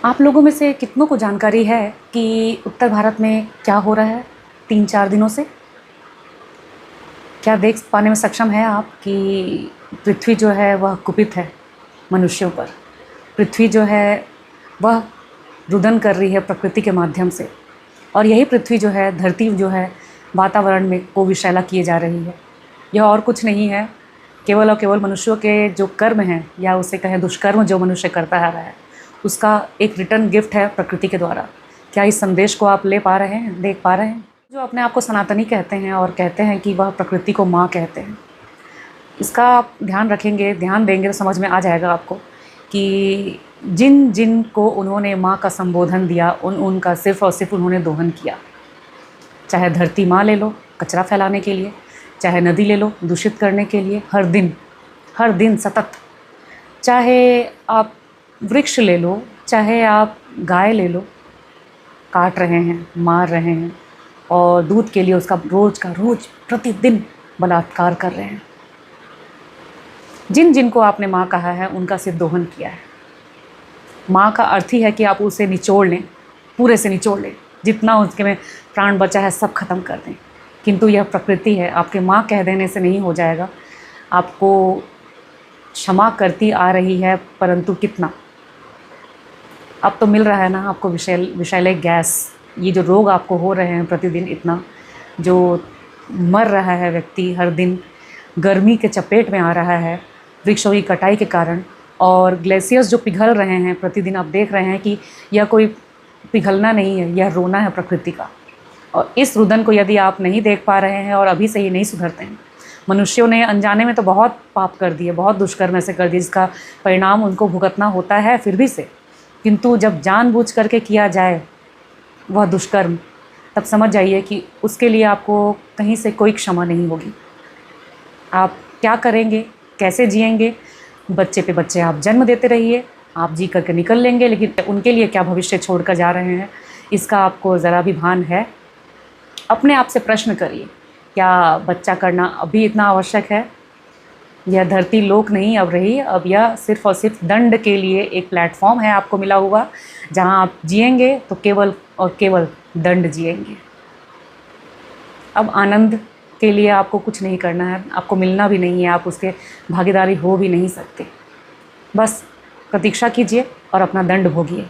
आप लोगों में से कितनों को जानकारी है कि उत्तर भारत में क्या हो रहा है 3-4 दिनों से? क्या देख पाने में सक्षम हैं आप कि पृथ्वी जो है वह कुपित है मनुष्यों पर। पृथ्वी जो है वह रुदन कर रही है प्रकृति के माध्यम से, और यही पृथ्वी जो है, धरती जो है, वातावरण में को विषैला किए जा रही है। यह और कुछ नहीं है, केवल और केवल मनुष्यों के जो कर्म हैं, या उसे कहें दुष्कर्म जो मनुष्य करता आ रहा है, उसका एक रिटर्न गिफ्ट है प्रकृति के द्वारा। क्या इस संदेश को आप ले पा रहे हैं, देख पा रहे हैं? जो अपने आप को सनातनी कहते हैं और कहते हैं कि वह प्रकृति को माँ कहते हैं, इसका आप ध्यान रखेंगे, ध्यान देंगे तो समझ में आ जाएगा आपको कि जिन जिन को उन्होंने माँ का संबोधन दिया, उनका सिर्फ़ और सिर्फ उन्होंने दोहन किया। चाहे धरती माँ ले लो कचरा फैलाने के लिए, चाहे नदी ले लो दूषित करने के लिए, हर दिन सतत। चाहे आप वृक्ष ले लो, चाहे आप गाय ले लो, काट रहे हैं, मार रहे हैं, और दूध के लिए उसका रोज़ का रोज़ प्रतिदिन बलात्कार कर रहे हैं। जिन जिनको आपने माँ कहा है उनका सिर्फ दोहन किया है। माँ का अर्थ ही है कि आप उसे निचोड़ लें, पूरे से निचोड़ लें, जितना उसके में प्राण बचा है सब खत्म कर दें। किंतु यह प्रकृति है, आपके माँ कह देने से नहीं हो जाएगा। आपको क्षमा करती आ रही है, परंतु कितना? अब तो मिल रहा है ना आपको विषैले गैस, ये जो रोग आपको हो रहे हैं प्रतिदिन, इतना जो मर रहा है व्यक्ति हर दिन, गर्मी के चपेट में आ रहा है वृक्षों की कटाई के कारण, और ग्लेशियर्स जो पिघल रहे हैं प्रतिदिन। आप देख रहे हैं कि यह कोई पिघलना नहीं है, यह रोना है प्रकृति का। और इस रुदन को यदि आप नहीं देख पा रहे हैं और अभी से ही नहीं सुधरते हैं, मनुष्यों ने अनजाने में तो बहुत पाप कर दिए, बहुत दुष्कर्म ऐसे कर दिए जिसका परिणाम उनको भुगतना होता है फिर भी से। किंतु जब जानबूझ करके किया जाए वह दुष्कर्म, तब समझ जाइए कि उसके लिए आपको कहीं से कोई क्षमा नहीं होगी। आप क्या करेंगे, कैसे जिएंगे? बच्चे पे बच्चे आप जन्म देते रहिए, आप जी करके निकल लेंगे, लेकिन उनके लिए क्या भविष्य छोड़कर जा रहे हैं, इसका आपको ज़रा भी भान है? अपने आप से प्रश्न करिए, क्या बच्चा करना अभी इतना आवश्यक है? यह धरती लोक नहीं अब रही, अब यह सिर्फ़ और सिर्फ दंड के लिए एक प्लेटफॉर्म है आपको मिला हुआ, जहां आप जिएंगे तो केवल और केवल दंड जिएंगे। अब आनंद के लिए आपको कुछ नहीं करना है, आपको मिलना भी नहीं है, आप उसके भागीदारी हो भी नहीं सकते। बस प्रतीक्षा कीजिए और अपना दंड भोगिए।